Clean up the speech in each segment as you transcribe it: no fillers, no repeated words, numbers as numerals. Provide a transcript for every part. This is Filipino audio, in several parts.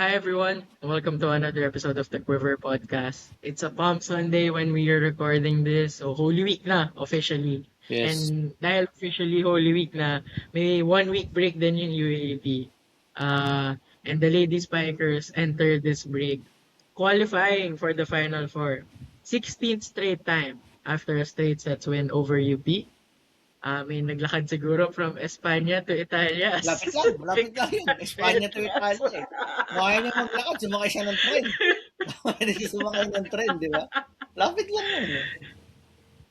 Hi everyone, welcome to another episode of the Quiver Podcast. It's a Palm Sunday when we are recording this, so Holy Week na officially. Yes. And dahil officially Holy Week na, may 1 week break din yung UAAP. And the Lady Spikers entered this break qualifying for the Final Four. 16th straight time after a straight sets win over UP. May naglakad siguro from Espanya to Italia. Malapit lang yun. Espanya to Italia eh. Kung ayaw niya maglakad, sumakay siya ng tren. Pwede siya sumakay ng tren, di ba? Lapit lang yun eh.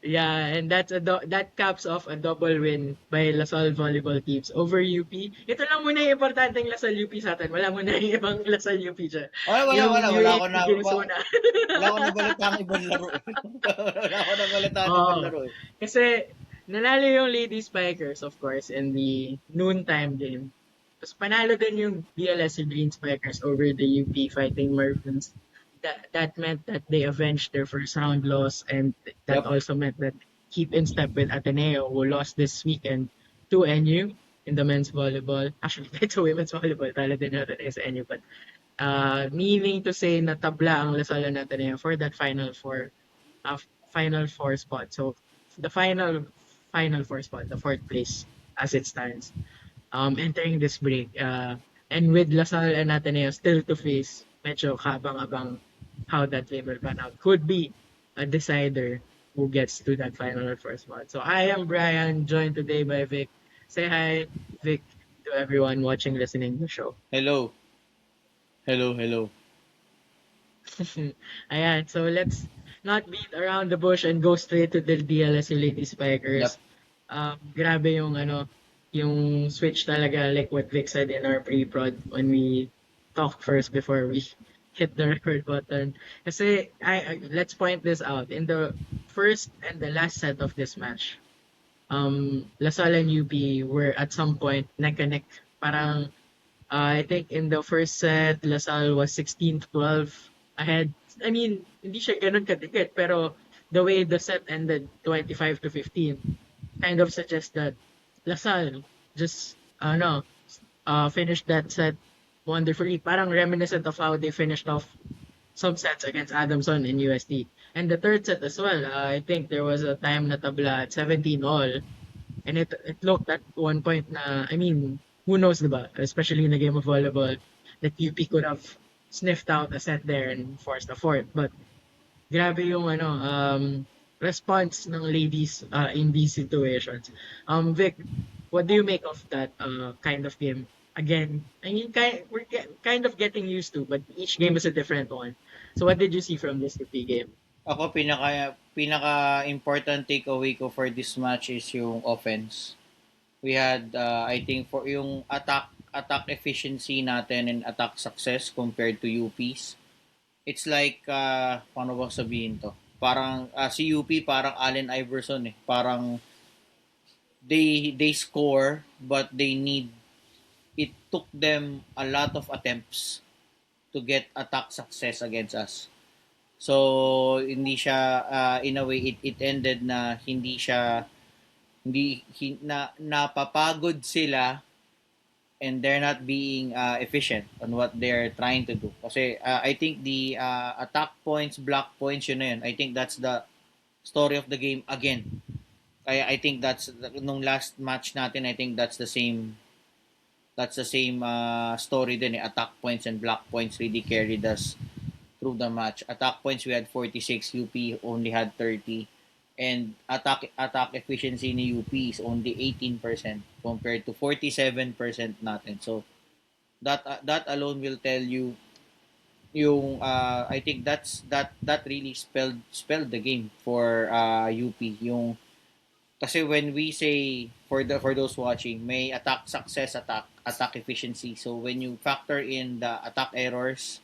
Yeah, and that caps off a double win by Lasal volleyball teams over UP. Ito lang muna yung importanteng Lasal UP sa atin. Wala muna yung ibang Lasal UP dyan. Yung Wala ako UAP na, games muna. wala ako nabalitaan ng ibang laro eh. Wala ako nabalitaan ng ibang Oo. laro eh. Kasi nanalo yung Lady Spikers, of course, in the noontime game. Tapos panalo din yung BLS Green Spikers over the UP Fighting Merchants. That meant that they avenged their first round loss, and that Yep. also meant that keep in step with Ateneo, who lost this weekend to NU in the men's volleyball. Actually, it's a women's volleyball. Tala din natin is NU, but meaning to say na tabla ang Lasal and Ateneo for that uh, final four spot. So the final four spot, the fourth place as it stands. Entering this break, and with Lasal and Ateneo still to face, medyo kabang-abang how that game will pan out. Could be a decider who gets to that final or first spot. So I am Brian, joined today by Vic. Say hi, Vic, to everyone watching, listening to the show. Hello. Hello. Ayan, so let's not beat around the bush and go straight to the DLS Lady Yep. Spikers. Grabe yung yung switch talaga, like what Vic said in our pre-prod when we talked first before we hit the record button. Kasi let's point this out. In the first and the last set of this match, LaSalle and UP were at some point neck and neck. Parang I think in the first set, LaSalle was 16-12 ahead. I mean, hindi siya ganun kadikit, pero the way the set ended 25-15 kind of suggests that LaSalle just finished that set wonderfully. Parang reminiscent of how they finished off some sets against Adamson in USD. And the third set as well, I think there was a time na tabla at 17 all. And it looked at one point na, I mean, who knows, diba? Especially in the game of volleyball, that UP could have sniffed out a set there and forced a fourth. But grabe yung response ng ladies in these situations. Vic, what do you make of that kind of game? Again, I mean, kind of getting used to, but each game is a different one. So what did you see from this UP game? Ako, pinaka important takeaway ko for this match is yung offense. We had I think for yung attack efficiency natin and attack success compared to UP's. It's like paano ba sabihin to? Parang si UP parang Allen Iverson eh. Parang they score but they need it took them a lot of attempts to get attack success against us. So hindi siya in a way it ended na hindi siya na napapagod sila and they're not being efficient on what they're trying to do. Kasi I think the attack points, block points, yun na yun. I think that's the story of the game again. Kaya I think that's nung last match natin, I think that's the same story din eh. Attack points and block points really carried us through the match. Attack points we had 46, UP only had 30. And attack efficiency ni UP is only 18% compared to 47% natin. So that alone will tell you yung I think that really spelled the game for UP. Yung kasi when we say for those watching, may attack success, attack efficiency. So when you factor in the attack errors,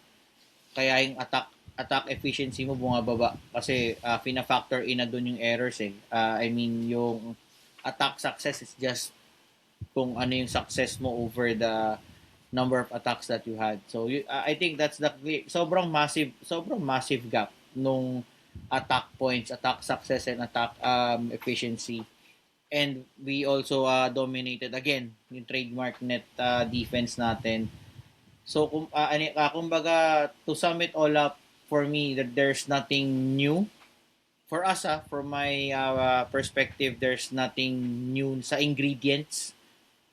kaya yung attack efficiency mo bumababa kasi fina-factor in na dun yung errors eh. I mean yung attack success is just kung ano yung success mo over the number of attacks that you had. So I think that's the sobrang massive gap nung attack points, attack success and attack efficiency. And we also dominated again yung trademark net defense natin. So, kumbaga, to sum it all up, for me, that there's nothing new. For us, from my perspective, there's nothing new sa ingredients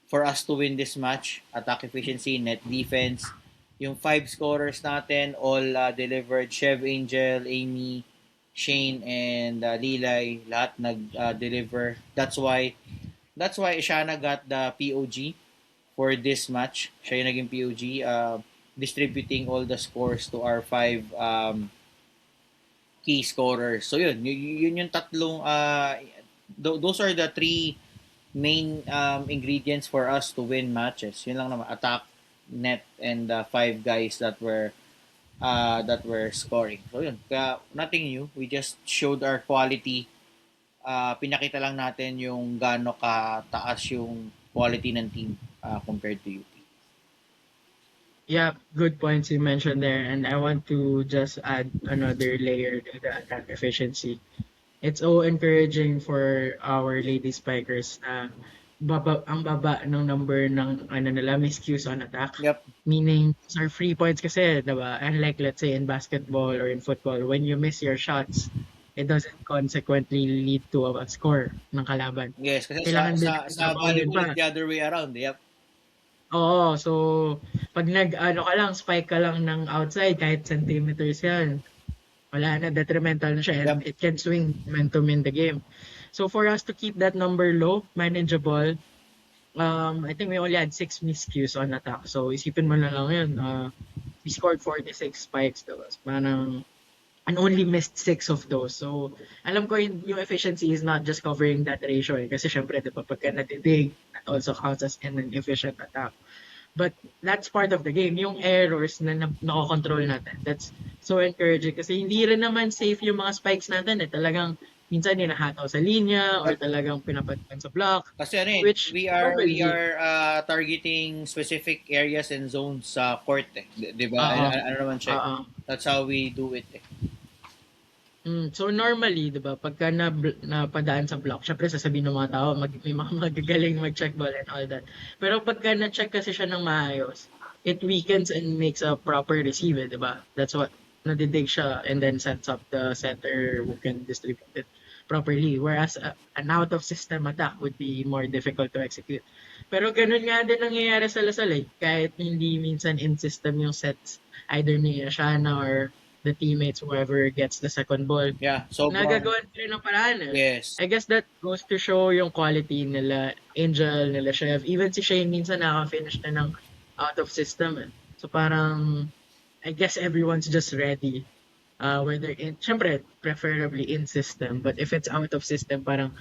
for us to win this match. Attack efficiency, net defense. Yung five scorers natin, all delivered. Chev Angel, Amy, Shane, and Lilay, lahat nag-deliver. That's why Ishana got the POG for this match. Siya yung naging POG, distributing all the scores to our five key scorers. So yun yung tatlong those are the three main ingredients for us to win matches. Yun lang naman, attack, net, and five guys that were scoring. So yun, kaya nothing new. We just showed our quality. Pinakita lang natin yung gaano kataas yung quality ng team compared to UP. Yeah, good points you mentioned there. And I want to just add another layer to the attack efficiency. It's so encouraging for our lady spikers na ang baba ng number ng nila miscues on attack. Yep. Meaning, sa free points kasi, diba? Unlike, let's say, in basketball or in football, when you miss your shots, it doesn't consequently lead to a score ng kalaban. Yes, kasi Kailangan din sa volleyball, it's the other way around. Yep. Oo, so pag ka lang, spike ka lang ng outside, kahit centimeters yan, wala na, detrimental na siya, and Yep. it can swing momentum in the game. So for us to keep that number low, manageable, I think we only had 6 miscues on attack. So isipin mo na lang yun, we scored 46 spikes, diba? Parang, and only missed 6 of those. So, alam ko yung efficiency is not just covering that ratio kasi syempre, di ba, pagka natidig, that also counts as an efficient attack. But that's part of the game. Yung errors na nakokontrol natin. That's so encouraging kasi hindi rin naman safe yung mga spikes natin. Talagang minsan hinahataw sa linya or talagang pinapatpan sa block. Kasi Which we normally, are targeting specific areas and zones sa court Di ba? Ano naman siya? That's how we do it So normally, 'di ba, pagka napadaan sa block, syempre sasabihin ng mga tao, may mga magagaling mag-check ball and all that. Pero pagka na-check kasi siya ng maayos, it weakens and makes a proper receive, 'di ba? That's what nadidig siya and then sets up the center who can distribute it properly. Whereas an out-of-system attack would be more difficult to execute. Pero ganun nga din nangyayari sa Lasal kahit hindi minsan in-system yung sets either ni Ashana or the teammates, whoever gets the second ball. Yeah, so Nagagawan ko rin ng paraan. Yes. I guess that goes to show yung quality nila Angel, nila Chef. Even si Shane minsan naka-finish na ng out of system. So parang, I guess everyone's just ready. Whether syempre, preferably in system. But if it's out of system, parang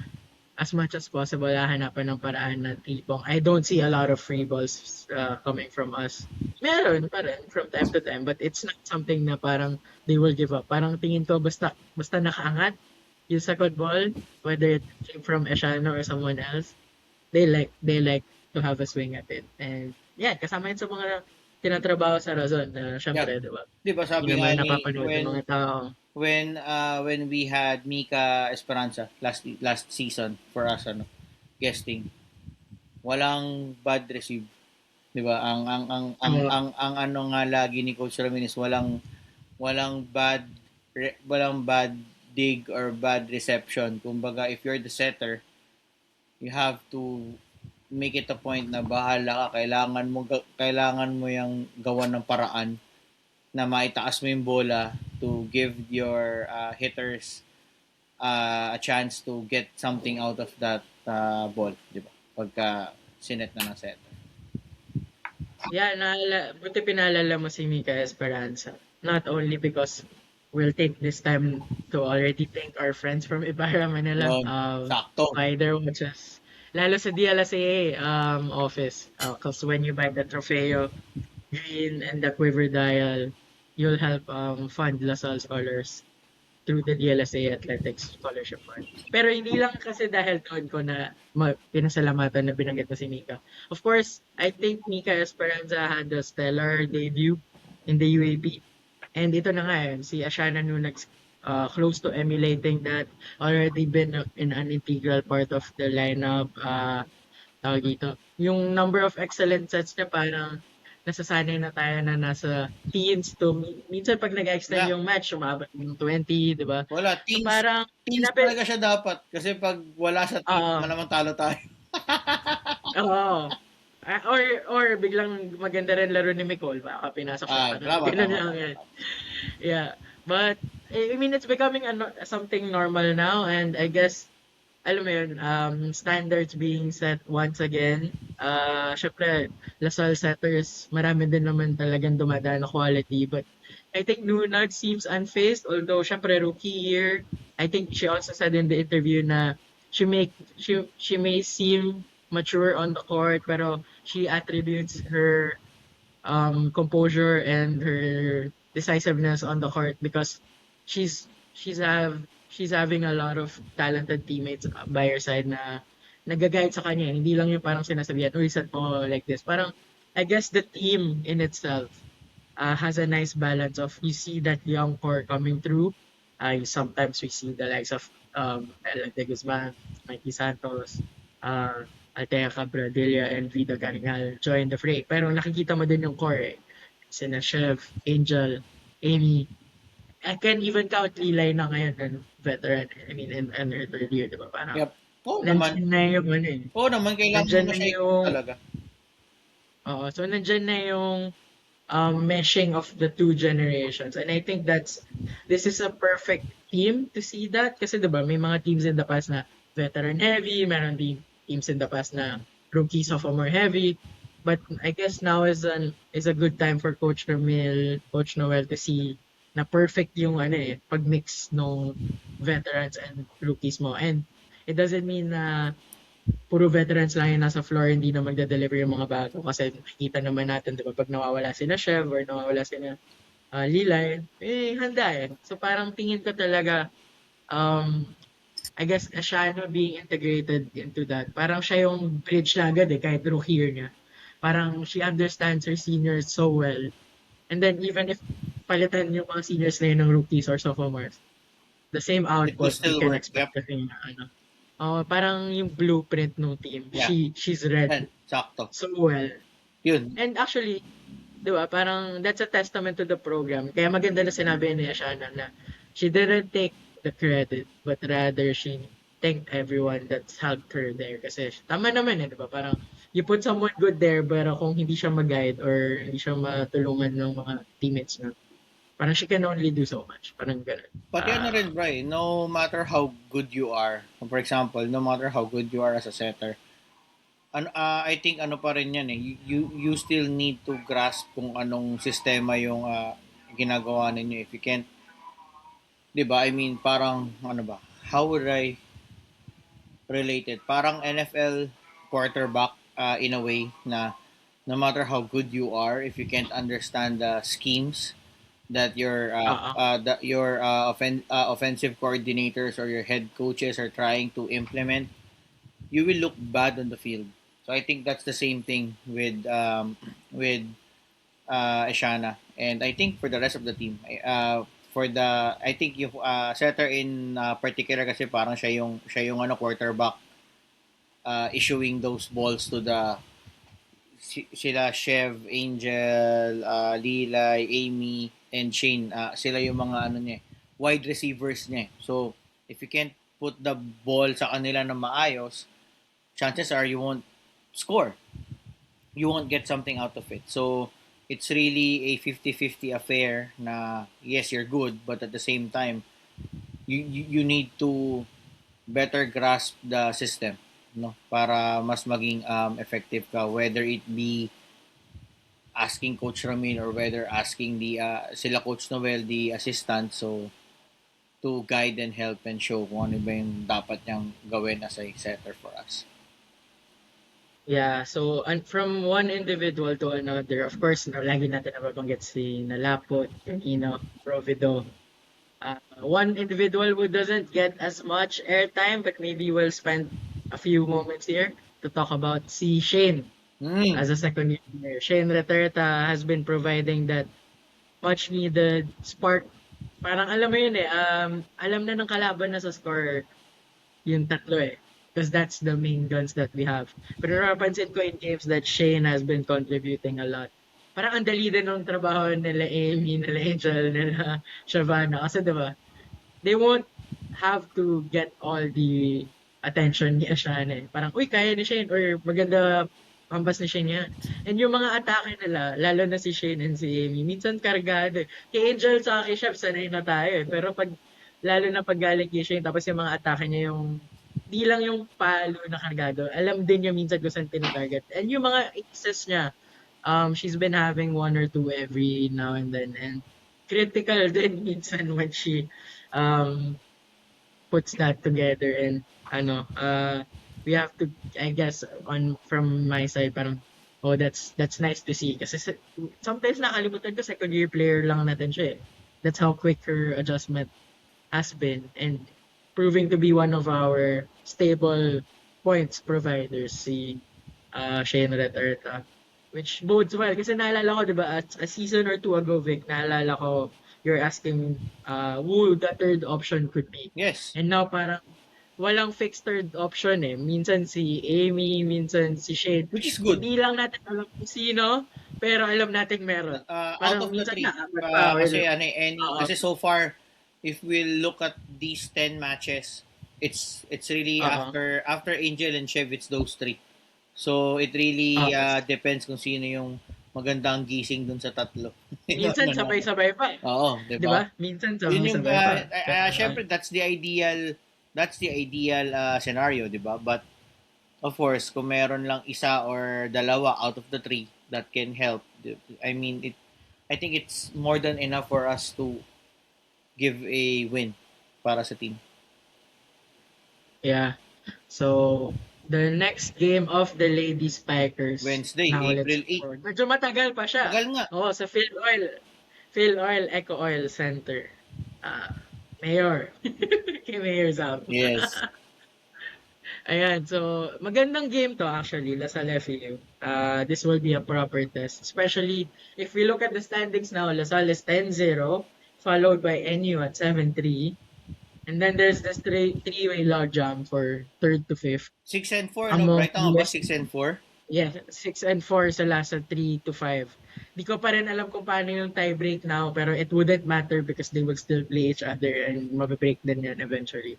as much as possible, hahanapan ng paraan na tipong I don't see a lot of free balls coming from us. Meron pa rin from time to time, but it's not something na parang they will give up. Parang tingin ko basta nakaangat yung second ball, whether it came from Eshano or someone else, they like to have a swing at it. And yeah, kasama yun sa mga tinatrabaho sa Razon na syempre, di ba? Di ba sabi Hindi nga naman ni napapanood ng mga tao. when we had Mika Esperanza last season for us guesting, walang bad receive. 'Di ba? Ang ano nga lagi ni Coach Ramirez, walang bad dig or bad reception. Kumbaga, if you're the setter, you have to make it a point na bahala ka, kailangan mo yung gawan ng paraan na maitaas mo yung bola to give your hitters a chance to get something out of that ball, di ba? Pagka sinet na ng setter. Yeah, buti pinaalala mo si Mika Esperanza. Not only because we'll take this time to already thank our friends from Ibarra, Manila. Sakto. Either watches. Lalo sa DLSA office. Because when you buy the Trofeo Green and the Quiver Dial, you'll help fund LaSalle Scholars through the DLSA Athletics Scholarship Fund. Pero hindi lang kasi dahil doon ko na pinasalamatan na binanggit na si Mika. Of course, I think Mika Esperanza had a stellar debut in the UAP. And ito na nga si Ashana Nunags close to emulating that, already been in an integral part of the lineup. Tawag dito. Yung number of excellent sets niya parang nasasanay na tayo na nasa teens to minsan pag nag-extend Yeah. yung match, umabot ng 20, di ba? Wala, So teens. parang, Teens sinabi, talaga siya dapat. Kasi pag wala sa teens, oo, malamang talo tayo. oo. Or biglang maganda rin laro ni Nicole, baka pinasok siya pa nun. Tama, Ganun tama, lang tama, yan. tama. Yeah. But, I mean, it's becoming something normal now, and I guess alam mo yun, standards being set once again. Syempre, Lasal setters, marami din naman talagang dumadaan na quality. But I think Nunag seems unfazed, although syempre rookie year. I think she also said in the interview na she may seem mature on the court, pero she attributes her composure and her decisiveness on the court because she's having a lot of talented teammates by her side na nag-guide sa kanya. Hindi lang yung parang sinasabihan, uy, set mo like this. Parang, I guess the team in itself has a nice balance of you see that young core coming through. Sometimes we see the likes of Ellen De Guzman, Mikey Santos, Althea Cabradilla, and Vida Caringal join the fray. Pero nakikita mo din yung core eh. Sina Chef, Angel, Amy. I can even count Lilay na ngayon and veteran. I mean, in her third year, di ba? Parang Yep. Oo naman. nandyan na yung ano eh. Oo naman, kailangan Nandyan mo na siya i-coach yung, talaga. so nandyan na yung meshing of the two generations. And I think this is a perfect team to see that. Kasi diba, may mga teams in the past na veteran heavy, meron din teams in the past na rookie sophomore heavy. But I guess now is a good time for Coach Noel to see na perfect yung ano eh, pag-mix ng veterans and rookies mo. And it doesn't mean na puro veterans lang yung nasa floor, hindi na magde-deliver yung mga bago. Kasi nakikita naman natin, di ba, pag nawawala sila Chev or nawawala sila Lilay, handa eh. So parang tingin ko talaga, um, I guess, Ashano being integrated into that, parang siya yung bridge na agad eh, kahit rookie year niya. Parang she understands her seniors so well. And then even if palitan yung mga seniors na yun ng rookies or sophomores, the same It will output you still can work. expect Yep. kasi na ano. Parang yung blueprint ng team, Yeah. she's read Yan. Sakto. so well. Yun. And actually, di ba, parang that's a testament to the program. Kaya maganda na sinabi ni Ashana na she didn't take the credit, but rather she thanked everyone that's helped her there. Kasi tama naman eh, di ba? Parang you put someone good there, pero kung hindi siya mag-guide or hindi siya matulungan ng mga teammates na, parang she can only do so much. Parang ganun. Pati ano rin, Bray, no matter how good you are, for example, no matter how good you are as a setter, I think ano pa rin yan eh, you still need to grasp kung anong sistema yung ginagawa ninyo. If you can't, di ba, I mean, parang, ano ba, how would I relate it? Parang NFL quarterback in a way na no matter how good you are, if you can't understand the schemes that Oo. your offensive coordinators or your head coaches are trying to implement, you will look bad on the field. So I think that's the same thing with Ashana, and I think for the rest of the team, for the I think yung setter in particular kasi parang siya yung ano quarterback issuing those balls to the sila Chev, Angel, Lilay, Amy, and Shane. Sila yung mga ano niya, wide receivers niya. So, if you can't put the ball sa kanila na maayos, chances are you won't score. You won't get something out of it. So, it's really a 50-50 affair na yes, you're good, but at the same time, you need to better grasp the system, no, para mas maging effective ka, whether it be asking Coach Ramin or whether asking the sila Coach Noel, the assistant, so to guide and help and show kung ano ba yung dapat niyang gawin as a setter for us. Yeah, so and from one individual to another, of course, lagi natin nababanggit si Nalapot, Ino, Provido. One individual who doesn't get as much airtime, but maybe we'll spend a few moments here to talk about si Shane Mm. as a second year player. Shane Reterta has been providing that much needed spark. Parang alam mo yun eh, alam na ng kalaban na sa score yung tatlo eh. Because that's the main guns that we have. Pero napansin ko in games that Shane has been contributing a lot. parang ang dali din ng trabaho nila Amy, nila Angel, nila Shavana. Kasi diba, they won't have to get all the attention ni Ashana. Parang, uy, kaya ni Shane, or maganda pambas ni Shane yan. And yung mga atake nila, lalo na si Shane and si Amy, minsan kargado. Kay Angel sa kay Chef, sanay na tayo. Pero pag, lalo na pag galing kay Shane, tapos yung mga atake niya yung, di lang yung palo na kargado. Alam din niya minsan kung saan tinatarget. And yung mga aces niya, she's been having one or two every now and then. And critical din minsan when she um, puts that together. And ano, we have to, I guess, on from my side, parang, oh, that's nice to see. Kasi sometimes nakalimutan ko, second year player lang natin siya eh. That's how quick her adjustment has been. And proving to be one of our stable points providers, si Shane Retarta. Which bodes well. Kasi naalala ko, di ba, a season or two ago, Vic, naalala ko, you're asking who the third option could be. Yes. And now parang walang fixed third option eh. Minsan si Amy, minsan si Shane. Which is good. Hindi lang natin alam kung sino, pero alam natin meron. Out of the minsan three. Kasi so far, if we look at these 10 matches, it's really after Angel and Chev, it's those three. So it really depends kung sino yung magandang gising dun sa tatlo. Minsan sabay-sabay pa. Oo, di ba? Minsan sabay-sabay pa. Syempre that's the ideal scenario, di ba? But of course, kung meron lang isa or dalawa out of the three that can help, I mean, I think it's more than enough for us to give a win para sa team. Yeah. So, the next game of the Lady Spikers. Wednesday, April 8. Medyo matagal pa siya. Tagal nga. Oo, sa Phil Oil Eco Oil Center. Mayor. Kay Mayor's out. Yes. Ayan, so magandang game to actually, LaSalle FEU. This will be a proper test. Especially if we look at the standings now, LaSalle is 10-0, followed by NU at 7-3. And then there's this three-way logjam for third to fifth. 6-4, no? Right now ba 6-4? Yeah, 6-4 sa last 3-5. Di ko pa rin alam kung paano yung tie-break now, pero it wouldn't matter because they will still play each other and mabibreak din yan eventually.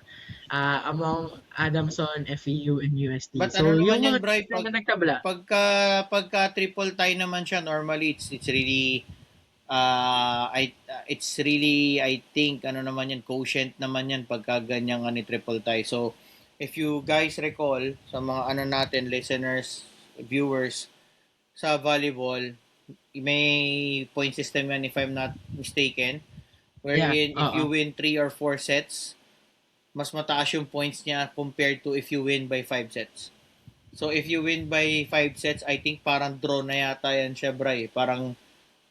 Among Adamson, FEU, and UST. But so, ano yung naman yan, mga Bri, na nagtabla. Pagka triple tie naman siya, normally it's really it's really, I think, ano naman yan, quotient naman yan pagka ganyan ni triple tie. So, if you guys recall, sa mga ano natin, listeners, viewers, sa volleyball, may point system yan if I'm not mistaken. Wherein, if you win 3 or 4 sets, mas mataas yung points niya compared to if you win by 5 sets. So, if you win by 5 sets, I think parang draw na yata yan siya, Bri. Parang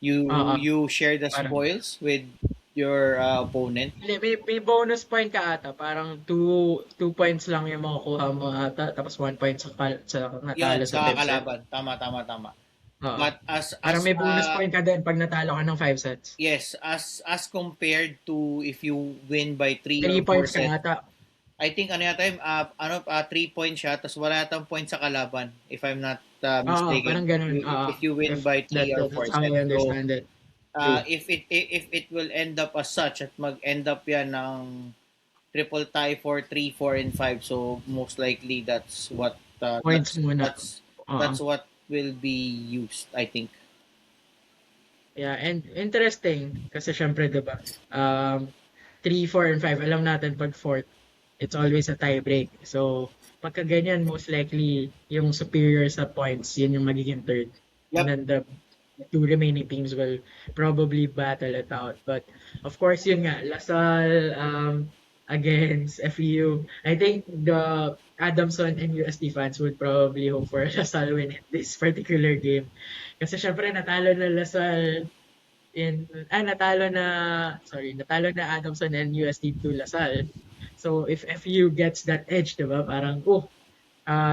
you share the spoils with your opponent. May bonus point ka ata. Parang 2 points lang yung makukuha mo ata. Tapos 1 point sa natalo sa kalaban. Tama. But parang may bonus point ka din pag natalo ka ng 5 sets. Yes, as compared to if you win by 3 or 4 points sets. Ka ata. I think 3 points siya, tapos wala yatang point sa kalaban, if I'm not mistaken. Parang ganun. If you win by 3 or 4 sets. How I understand it. If it will end up as such, at mag-end up yan ng triple tie for 3, 4, and 5, so most likely that's what points muna. That's what will be used, I think. Yeah, and interesting kasi syempre 'di ba? 3, 4, and 5, alam natin pag 4th, it's always a tie break. So, pagka ganyan, most likely, yung superior sa points, yun yung magiging third. Yep. And then the 2 remaining teams will probably battle it out. But, of course, yun nga, LaSalle against FEU. I think the Adamson and UST fans would probably hope for LaSalle win in this particular game. Kasi syempre, natalo na LaSalle natalo na Adamson and UST to LaSalle. So if FEU gets that edge, diba, parang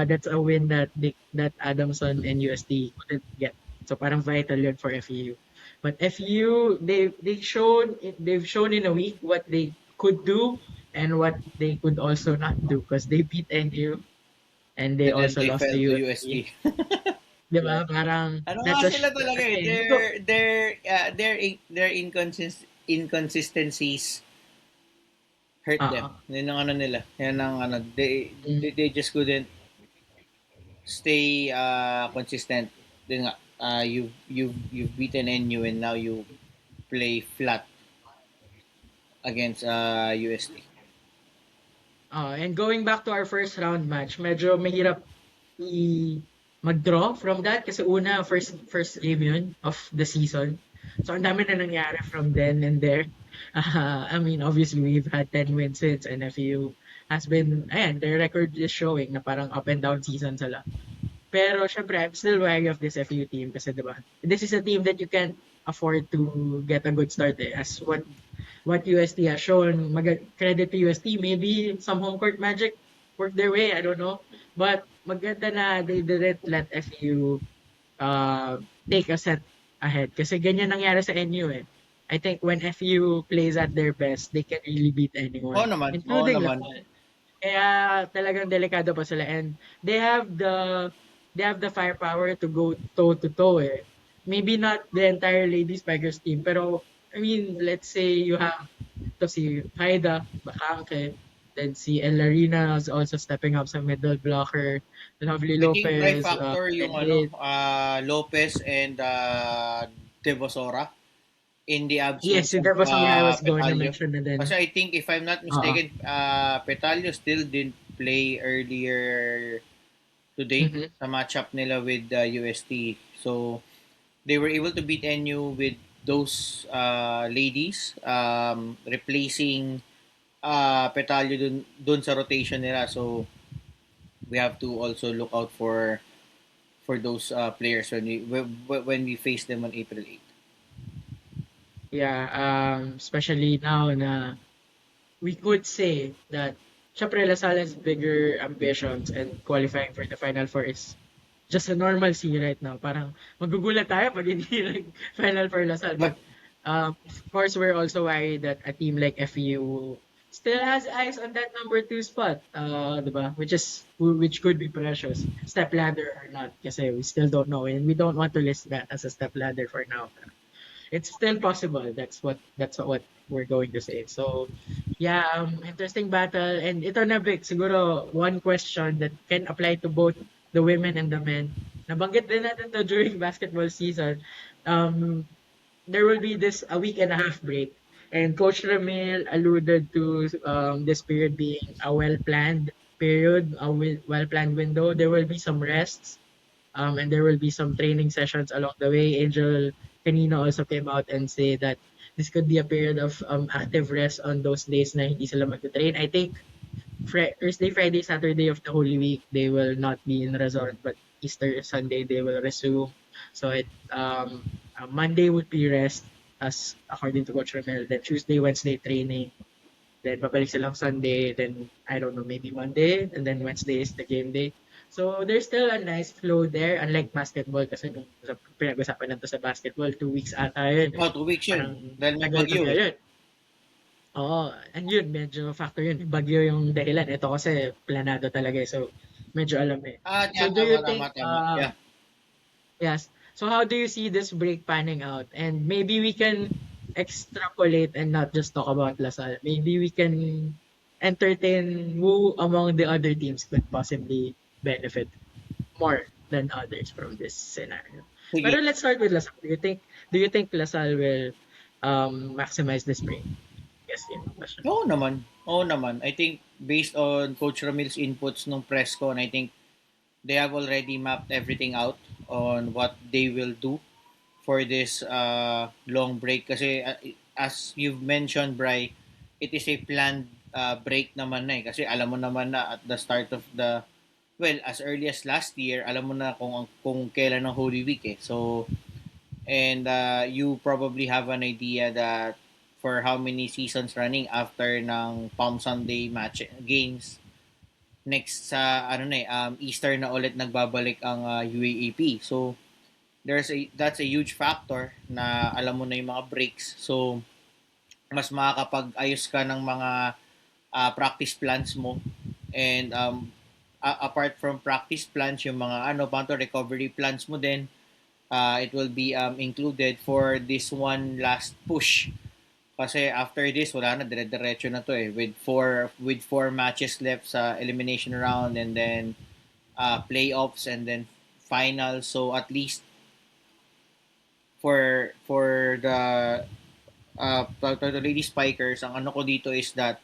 that's a win that Adamson and UST couldn't get. So parang vital yun for FEU. But FEU, they've shown in a week what they could do and what they could also not do because they beat NU and they also lost to UST. 'Di ba? Parang Ano nga that's a sila talaga ano eh, eh, hindi ko their inconsistencies hurt them. oo. Yun ang ano nila. Yan ang ano, Mm. they just couldn't stay consistent. Yun nga, you've beaten NU and now you play flat against UST. And going back to our first round match, medyo mahirap mag-draw from that kasi una first game yun of the season. So ang dami na nangyari from then and there. I mean, obviously we've had 10 wins since and FU has been, ayan, their record is showing na parang up and down season sila. Pero syempre, I'm still wary of this FU team kasi diba, this is a team that you can't afford to get a good start eh. As what UST has shown, credit to UST, maybe some home court magic worked their way, I don't know. But maganda na they didn't let FU take a set ahead. Kasi ganyan nangyari sa NU eh. I think when FU plays at their best, they can really beat Oo anyone, naman, oo including naman. Lasal. Kaya talagang delikado pa sila and they have the they have the firepower to go toe to toe eh. Maybe not the entire Lady Spikers team, pero I mean, let's say you have to si Haida, Bakangke, then si El Larina is also stepping up sa middle blocker, Lovely I think Lopez, trifactor yung ano, Edit. Lopez and Devosora in the Yes, absence si of Devos I was going to Petalio. mention na Kasi din. I think if I'm not Oo. mistaken, Petalio still didn't play earlier today Mhm. sa matchup nila with UST. So they were able to beat NU with those ladies, replacing Petalio dun sa rotation nila. So we have to also look out for those players when we face them on April 8th. Yeah, especially now na we could say that syempre Lasal has bigger ambitions and qualifying for the Final Four is just a normalcy right now. Parang magugulat tayo pag hindi Final Four Lasal. But of course, we're also worried that a team like FU still has eyes on that number two spot, diba? Which could be precious. Step ladder or not, kasi we still don't know, and we don't want to list that as a step ladder for now. It's still possible. That's what we're going to say. So, yeah, interesting battle. And ito na, Vic, siguro one question that can apply to both the women and the men. Nabanggit din natin to during basketball season. Um, there will be this a week and a half break. And Coach Ramil alluded to this period being a well-planned period, a well-planned window. There will be some rests, and there will be some training sessions along the way. Angel kanina also came out and say that this could be a period of active rest on those days na hindi sila magta-train. I think Thursday, Friday, Saturday of the Holy Week, they will not be in resort, but Easter Sunday they will resume. So Monday would be rest as according to Coach Romel. Then Tuesday, Wednesday training. Then babalik silang Sunday. Then I don't know, maybe Monday. And then Wednesday is the game day. So there's still a nice flow there. Unlike basketball kasi nung pinag-usapan lang to sa basketball, 2 weeks ata yun eh. Oh, 2 weeks yun. Parang Dahil may bagyo tagal-tagal eh. yun. Oo, and yun, medyo factor yun. Bagyo yung dahilan. Ito kasi planado talaga eh. So, medyo alam eh. So, do Tama, you tama, think, tama. Yeah. yes. So, how do you see this break panning out? And maybe we can extrapolate and not just talk about Lasal. Maybe we can entertain who among the other teams could possibly benefit more than others from this scenario. Sige. Pero let's start with Lasal. Do you think Lasal will maximize this break? Yes, yun yung question. Oo naman. Oo naman. I think based on Coach Ramil's inputs nung press con, I think they have already mapped everything out on what they will do for this long break. Kasi as you've mentioned, Bry, it is a planned break naman na eh. Kasi alam mo naman na at the start of the well, as early as last year, alam mo na kung kailan ang Holy Week eh. So, and you probably have an idea that for how many seasons running after ng Palm Sunday match games next sa Easter na ulit nagbabalik ang UAAP. So that's a huge factor na alam mo na yung mga breaks. So mas makakapag-ayos ka ng mga practice plans mo and apart from practice plans, yung mga recovery plans mo din, it will be included for this one last push. Kasi after this, wala na, dire-diretso na to with four matches left sa elimination round, and then playoffs, and then finals. So at least for the Lady Spikers, ang ano ko dito is that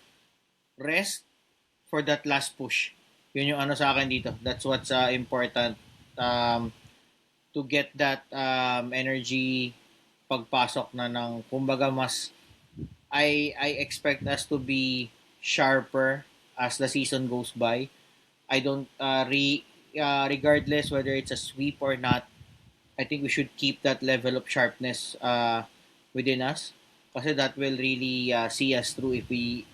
rest for that last push. Yun yung ano sa akin dito. That's what's important, um, to get that energy pagpasok na ng, kumbaga, mas I expect us to be sharper as the season goes by. I don't regardless whether it's a sweep or not, I think we should keep that level of sharpness within us, kasi that will really see us through if we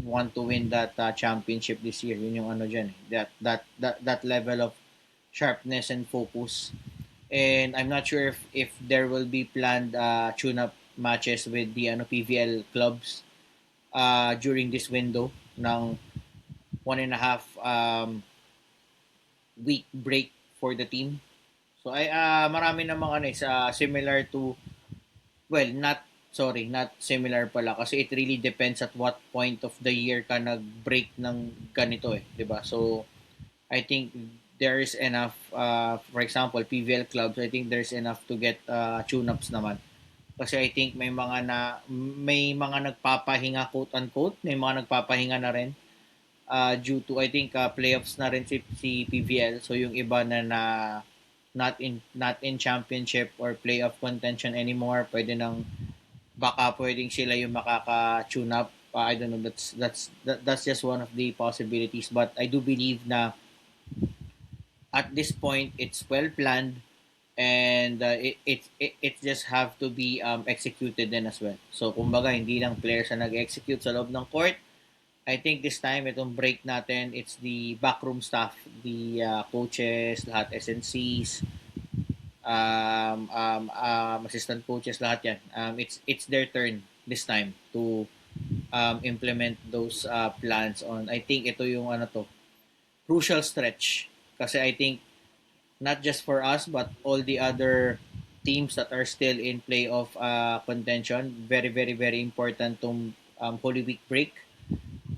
want to win that championship this year. Yun yung ano dyan. That level of sharpness and focus. And I'm not sure if there will be planned tune-up matches with the PVL clubs during this window ng 1.5 week break for the team. So ay marami namang similar to, well, not similar pala, kasi it really depends at what point of the year ka nag-break ng ganito 'di ba? So I think there is enough, for example, PVL clubs, I think there's enough to get tune-ups naman. Kasi I think may mga nagpapahinga, quote unquote, may mga nagpapahinga na rin due to, I think, playoffs na rin si PVL. So yung iba na not in championship or playoff contention anymore, baka pwedeng sila yung makaka-tune up. I don't know, that's just one of the possibilities, but I do believe na at this point it's well planned, and it just have to be executed then as well. So kumbaga, hindi lang players na nag-execute sa loob ng court. I think this time, itong break natin, it's the backroom staff, the coaches, lahat SNCs, assistant coaches, lahat yan. It's their turn this time to implement those plans on. I think ito yung crucial stretch, kasi I think not just for us but all the other teams that are still in playoff contention, very very very important tong Holy Week break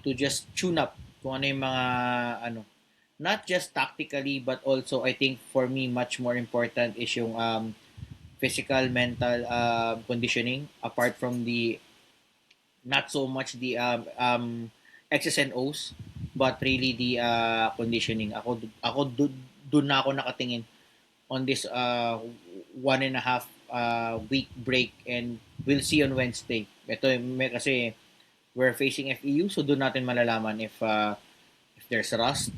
to just tune up kung ano yung mga not just tactically, but also I think for me much more important is yung physical, mental conditioning, apart from the not so much the X's and O's, but really the conditioning. Ako doon na ako nakatingin on this 1.5 week break, and we'll see on Wednesday. Kasi we're facing FEU, so doon natin malalaman if there's rust,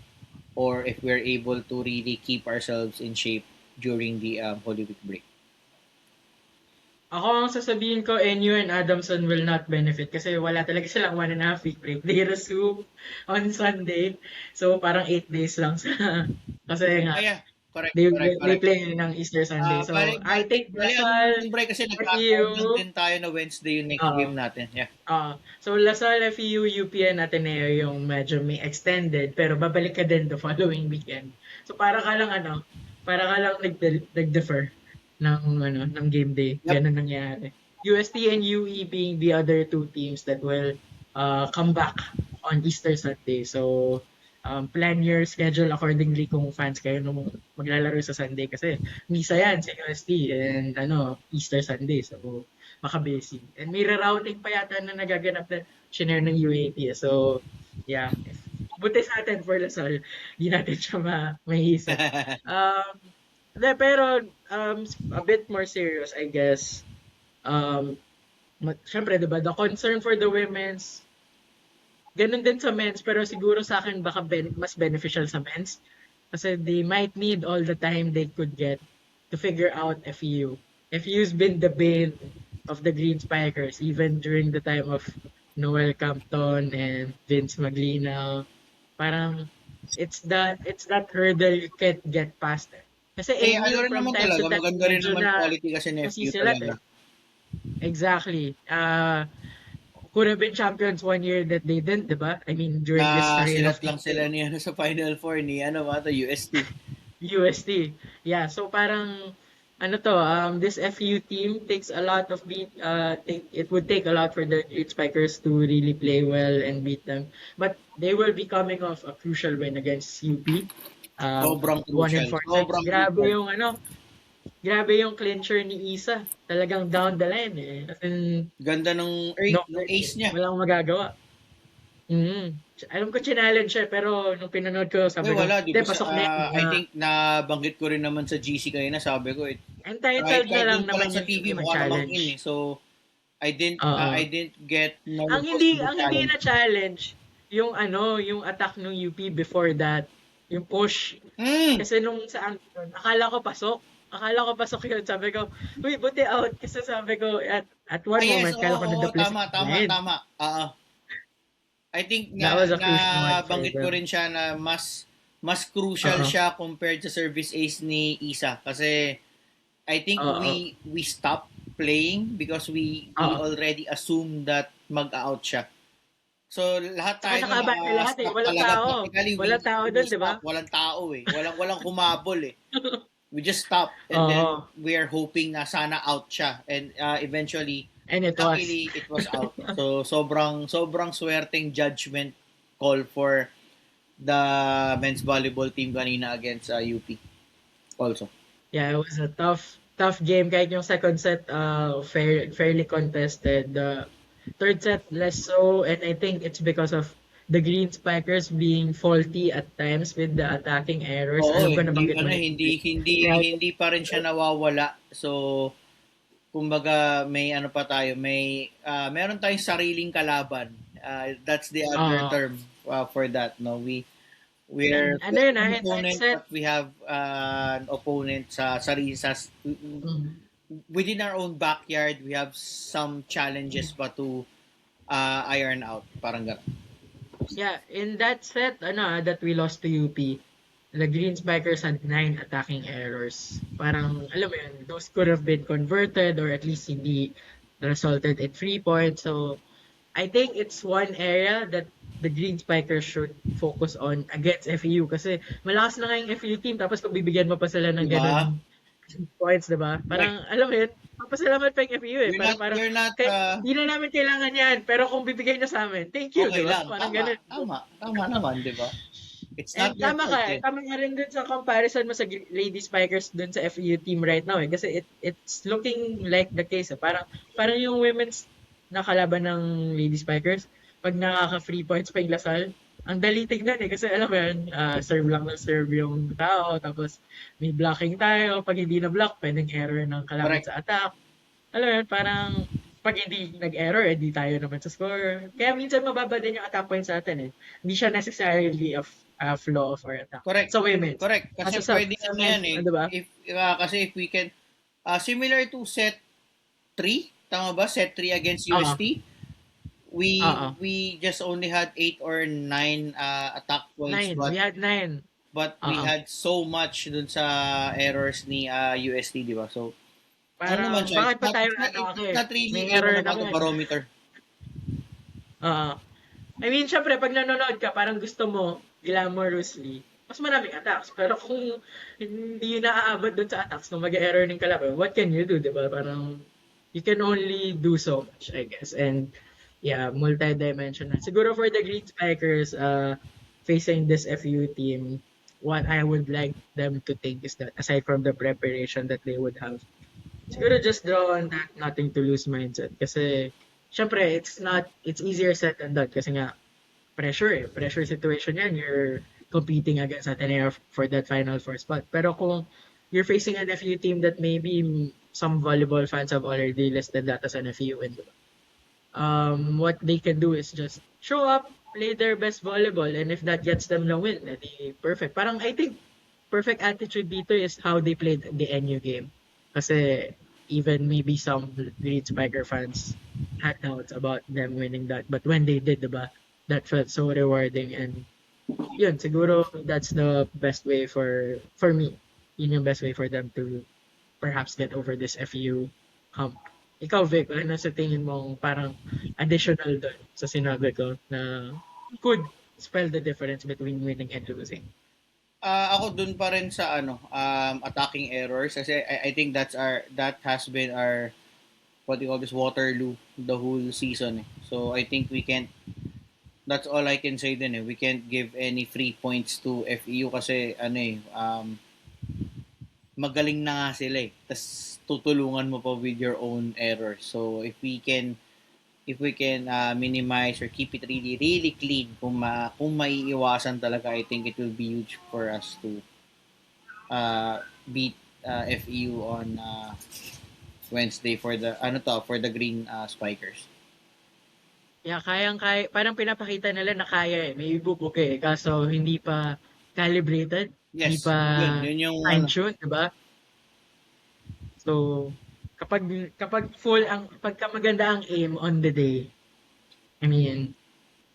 or if we're able to really keep ourselves in shape during the Holy Week break. Ako ang sasabihin ko, NU and Adamson will not benefit kasi wala talaga silang 1.5 week break. They resume on Sunday. So parang 8 days lang sa kasi nga Yeah, correct, they correct, they correct. play ng Easter Sunday. So Bali, I bali, think bali ang Lasal, break kasi nag-count lang FEU, din tayo na Wednesday yung next uh, game natin. Yeah. so Lasal, FEU, UPN, Ateneo yung medyo may extended pero babalik ka din the following weekend. So para ka lang nag-defer ng game day. Yep. Ganun nangyari. UST and UE being the other two teams that will come back on Easter Sunday. So plan your schedule accordingly kung fans kayo nung maglalaro sa Sunday kasi misa yan sa UST and Easter Sunday. So baka busy. And may rerouting pa yata na nagaganap na shinare ng UAP. So yeah, buti sa atin for Lasal, di natin siya mahisip. Pero a bit more serious, I guess. Um, Syempre, diba, the concern for the women's, ganun din sa men's, pero siguro sa akin baka mas beneficial sa men's. Kasi they might need all the time they could get to figure out FEU. FEU's been the bane of the Green Spikers, even during the time of Noel Campton and Vince Maglina. Parang, it's that hurdle you can't get past it. Kasi Ano NU rin from naman time to talaga, time, maganda rin medyo naman na quality kasi kasi nephew sila talaga. eh. Exactly. would have been champions one year that they didn't, diba? I mean, during this reign of Silat lang sila ni ano sa Final Four ni ano ba to UST. USD. Yeah, so parang ano to, this FU team takes a lot of it would take a lot for the Great Spikers to really play well and beat them. But they will be coming off a crucial win against UP. Sobrang One in crucial. four sets. Sobrang crucial. Grabe yung clincher ni Isa. Talagang down the line eh. As in, Ganda no nung ace mercy. niya. Walang magagawa. Alam ko challenge siya, pero nung pinanood ko, Eh sabi ko, wala, di hindi, ba pasok na yan. I think nabanggit ko rin naman sa GC kanina, sabi ko Entitled na kahit lang dun pa lang naman sa yung TV UP mukha namang mag-challenge. in eh. So Oo. I didn't get no Ang hindi possible ang hindi challenge. na challenge yung yung attack ng UP before that, yung push. Mm. Kasi nung sa yun, akala ko pasok. Akala ko pasok yun. Sabi ko, uy, buti out. Kasi sabi ko, at one Yes, moment, kala ko na the place tama, tama, line. tama. I think That was a na crucial one for banggit ko them. rin siya na mas crucial Oo. siya compared sa service ace ni Isa kasi I think Oo. we stopped playing because we Oo. already assumed that mag-out siya. So lahat Saka tayo na nakaban na lahat eh. naka-stack Walang talaga tao. practically Walang tao we doon, di ba? stop, walang tao eh. Walang humabol eh. We just stopped and then Oo. we are hoping na sana out siya and eventually And it was. luckily it was out. So sobrang swerteng judgment call for the men's volleyball team kanina against UP also. Yeah, it was a tough game. Kahit yung second set, fairly contested. The third set, less so. And I think it's because of the Green Spikers being faulty at times with the attacking errors. Oo, Alam ko hindi nabanggit mo na hindi pa rin siya nawawala. So kumbaga may ano pa tayo, meron tayong sariling kalaban. That's the other term for that, no. We're ano yun, an in opponent, set, but we have an opponent sa sarili within our own backyard. We have some challenges pa to iron out, parang gano'n. yeah, in that set, that we lost to UP, the Green Spikers had 9 attacking errors. Parang, alam mo yun, those could have been converted or at least hindi resulted in 3 points. So, I think it's one area that the Green Spikers should focus on against FEU kasi malakas na nga yung FEU team tapos kung bibigyan mo pa sila ng Diba? ganun points, diba? Parang, alam mo yun, papasalamat pa yung FEU eh. Parang, hindi na namin kailangan yan, pero kung bibigay nyo sa amin, thank you, okay diba? lang. Parang Tama, ganun. tama naman, di ba? It's not And your tama fault ka, eh. tama nga rin dun sa comparison mo sa Lady Spikers dun sa FEU team right now eh. Kasi it's looking like the case eh. Parang yung women's nakalaban ng Lady Spikers, pag nakaka-free points pa yung Lasal, ang dali tignan eh. Kasi alam mo yun, serve lang na serve yung tao, tapos may blocking tayo. Pag hindi na block, pwedeng error ng kalaban Correct. sa attack. Alam mo yun, parang pag hindi nag-error, di tayo naman sa score. Kaya minsan mababa din yung attack points natin eh. Hindi siya necessarily a flaw of our attack. Correct. So women. Correct. Kasi pwede ano yan eh. Kasi if we can, similar to set 3, tama ba? Set 3 against UST. We just only had 8 or 9 attack points. 9. We had 9. But we had so much dun sa errors ni UST, di ba? So, parang, naman siya? bakit pa tayo It's not really may error a barometer. I mean, syempre, pag nanonood ka, parang gusto mo, glamorously, mas maraming attacks. Pero kung hindi naaabot dun sa attacks nung mag-error ng kalaban, what can you do, di ba? Parang, you can only do so much, I guess. And, yeah, multi-dimensional. Siguro for the Green Spikers, facing this FU team, what I would like them to think is that, aside from the preparation that they would have, siguro just draw on that nothing to lose mindset. Kasi, syempre, it's easier said than done. Kasi nga, pressure situation yan. You're competing against Ateneo for that Final Four spot. Pero kung you're facing an FU team that maybe some volleyball fans have already listed that as an FU win, what they can do is just show up, play their best volleyball, and if that gets them the win, edi perfect. Parang I think perfect attitude dito is how they played the NU game. Kasi even maybe some Green Spiker fans had doubts about them winning that. But when they did, diba, that felt so rewarding. And yun, siguro that's the best way for me. Yun yung best way for them to perhaps get over this FU hump. Ikaw, Vic, ano sa tingin mong parang additional doon sa sinabi ko na could spell the difference between winning and losing? Ako dun pa rin sa attacking errors kasi I think that has been our what do you call this Waterloo the whole season. So I think we can't that's all I can say din eh. We can't give any free points to FEU kasi magaling na nga sila eh. Tapos tutulungan mo pa with your own errors. So if we can minimize or keep it really really clean kung maiiwasan talaga, I think it will be huge for us to beat FEU on Wednesday for the Green Spikers. Yeah, kayang-kaya, parang pinapakita nila na kaya eh. May ibubuga eh. Kaso hindi pa calibrated, hindi Yes, pa yun yung fine-tuned, di ba? So, kapag kapag full ang pagka maganda ang aim on the day, I mean,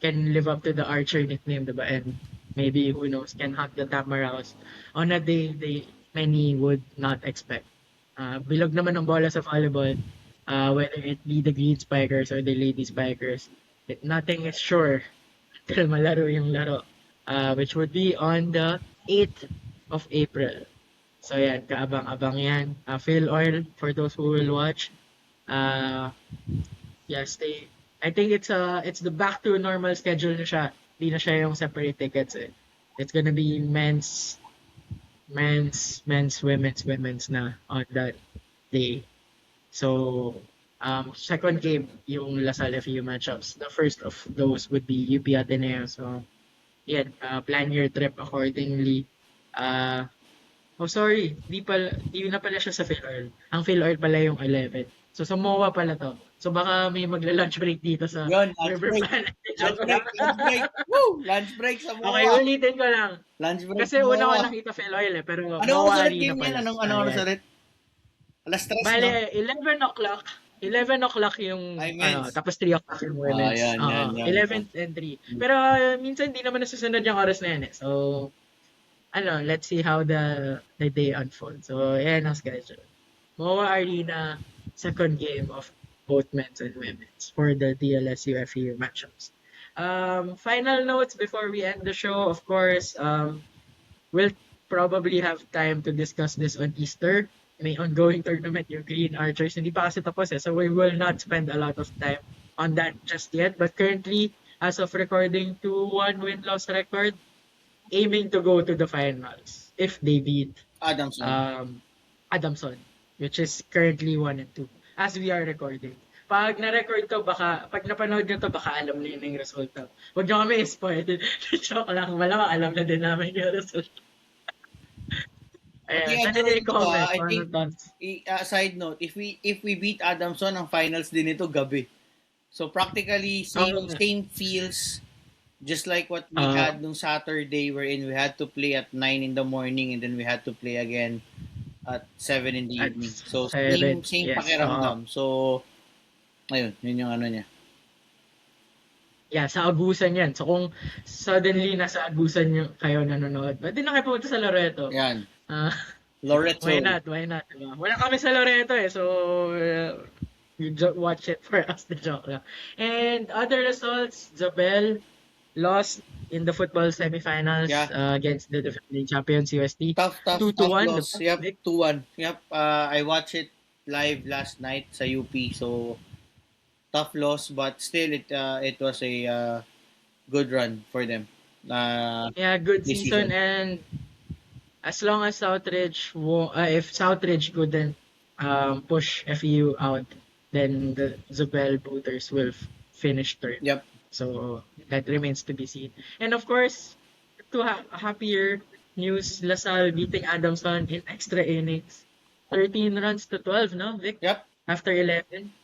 can live up to the Archer nickname, di ba? And maybe who knows, can hack the Tamaraos on a day many would not expect. Bilog naman ng bola sa volleyball, whether it be the Green Spikers or the Lady Spikers. Nothing is sure till malaro yung laro, which would be on the 8th of April. So yan, kaabang-abang yan. Phil Oil, for those who will watch. Uh, yeah, stay. I think it's the back to normal schedule na siya. Hindi na siya yung separate tickets eh. It's gonna be women's na on that day. So, second game, yung Lasal FU matchups. The first of those would be UP Ateneo. So, yan, plan your trip accordingly. Uh, oh, sorry, di na pala siya sa PhilOil. Ang PhilOil pala yung 11. So, sa MOA pala to. So, baka may magla-lunch break dito sa yun, lunch River break. Planet. Lunch Joke break, lang. lunch break. Woo! Lunch break sa Okay, MOA. ulitin ko lang. Lunch break sa Kasi una ko MOA. nakita PhilOil eh, pero Anong oras MOA ulit Arena game yan? pala. Anong oras Ayan. ulit? Alas 3, no? Bale, 11 o'clock. 11 o'clock yung, Ay, men's. tapos 3 o'clock yung women's. Yan. 11 and 3. Pero minsan hindi naman nasusunod yung oras na yan eh. So, let's see how the day unfolds. So, yan ang schedule. MOA Arena, second game of both men's and women's for the DLSU FEU matchups. Final notes before we end the show. Of course, we'll probably have time to discuss this on Easter. May ongoing tournament yung Green Archers. Hindi pa kasi tapos eh. So we will not spend a lot of time on that just yet. But currently, as of recording, 2-1 win-loss record, aiming to go to the finals if they beat Adamson. Adamson, which is currently 1 and 2 as we are recording. Pag na-record to, pag napanood nyo to, baka alam na yun yung resulta. Huwag nyo kami spoil. Joke lang, malamang alam na din namin yung result. Pati Ayan, ano ano rin yung to, comment? I Ano think, thoughts? side note, if we beat Adamson, ang finals din ito gabi. So practically Oo same nga. same feels just like what we Ah, had nung Saturday wherein we had to play at 9 in the morning and then we had to play again at 7 in the at evening. So same 7. same Yes. pakiramdam. So ayun, yun yung ano niya. Yeah, sa Agusan yan. So kung suddenly nasa Agusan yung kayo nanonood, pwede na kayo pumunta sa Loreto. Yan. Ah, why Loretto. not? Why not? Diba? Wala kami sa Loreto eh. So, you watch it for us. The joke lang. And other results, Zabel lost in the football semifinals Yeah. against the defending champions UST. Tough 2-1. loss. Yep, 2-1. Yep. I watched it live last night sa UP. So tough loss, but still it was a good run for them. Yeah, good This season. season. And as long as if Southridge couldn't push FEU out, then the Zubel Booters will finish third. Yep. So that remains to be seen. And of course, to happier news, LaSalle beating Adamson in extra innings. 13 runs to 12, no, Vic? Yep. After 11.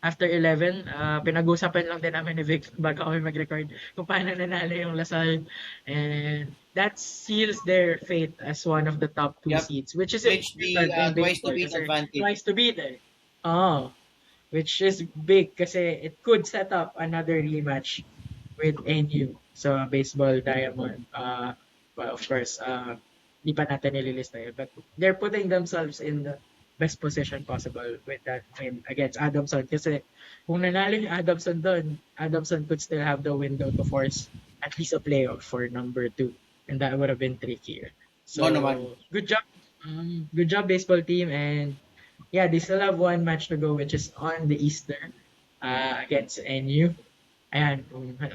After 11, pinag-usapan lang din namin ni Vic bago kami mag-record kung paano nanalo yung Lasal. And that seals their fate as one of the top two Yep. seeds, which is Which the important in twice to baseball beat kasi advantage. twice to beat eh. Oh, which is big kasi it could set up another rematch with NU sa baseball diamond. Well, of course, di pa natin nililista yun. But they're putting themselves in the best position possible with that win against Adamson. Kasi kung nanalo yung Adamson doon, Adamson could still have the window to force at least a playoff for number 2. And that would have been trickier. Oo naman. So, good job. Good job, baseball team. And yeah, they still have one match to go, which is on the Easter against NU. Ayan,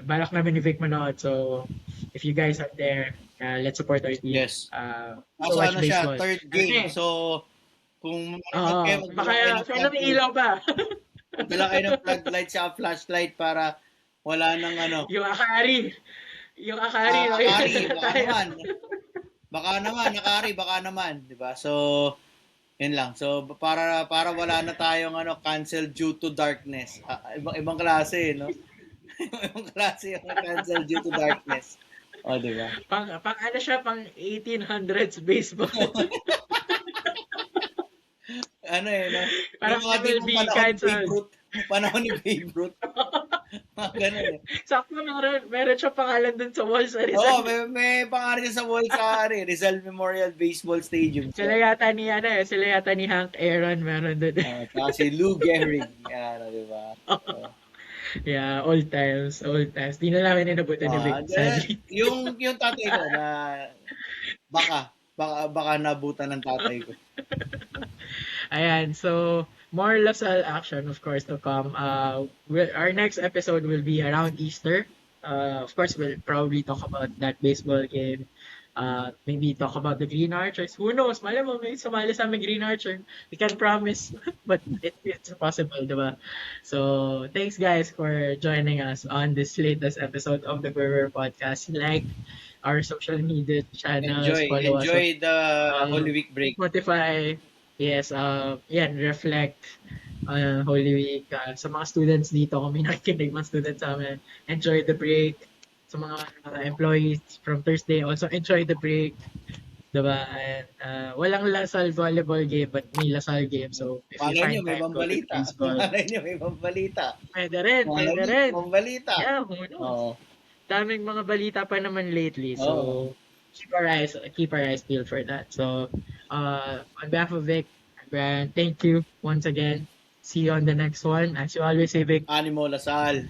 balak namin ni Vic manood. So, if you guys are there, let's support our team. Yes. So Kaso watch ano siya, baseball. third game. Okay. So, kung manonood Oo, kayo, baka magdala kayo ng sana may ilaw pa. magdala kayo ng floodlight sa flashlight para wala nang ano. Yung Akari. Yung Akari. Akari, nakita baka tayo. naman. Akari, baka naman, 'di ba? So, yun lang. So, para wala na tayong cancel due to darkness. Ibang klase, no? Ibang klase yung cancel due to darkness. O, di ba? Pang ano siya, pang 1800s baseball. Ano no? Parang Yung mga MLB tipong cancel. Panahon ni Babe Ruth. Mga ganun eh. Sakto meron siya pangalan dun sa wall sa Oo, Rizal. may pangalan niya sa wall sa Rizal Memorial Baseball Stadium. So, Sila yata ni Hank Aaron meron dun. saka si Lou Gehrig. Yan, di ba? Yeah, old times. Di na namin inabutan ni Vic, sadly. yung tatay ko na baka nabutan ng tatay ko. Ayan, so more Lasal action, of course, to come. Our next episode will be around Easter. Of course, we'll probably talk about that baseball game. Maybe talk about the Green Archers. Who knows? Malay mo, may sumali sa aming Green Archer. We can't promise, but it's possible, diba? So, thanks guys for joining us on this latest episode of the Burger Podcast. Like our social media channels. Enjoy the Holy Week break. Spotify. Yes, yan, reflect Holy Week. Sa mga students dito, kung may nakikinig mga students sa amin, enjoy the break. Sa mga employees from Thursday, also enjoy the break. Diba? And walang Lasal volleyball game, but may Lasal game. So, if you find may time, go to pambalita. baseball. May pambalita. Pwede rin. Pambalita. Yeah, who knows? Oo. Daming mga balita pa naman lately. So, keep our eyes peeled for that. So, on behalf of Vic, Brian, thank you once again. See you on the next one. As you always say, Vic, Animo Lasal.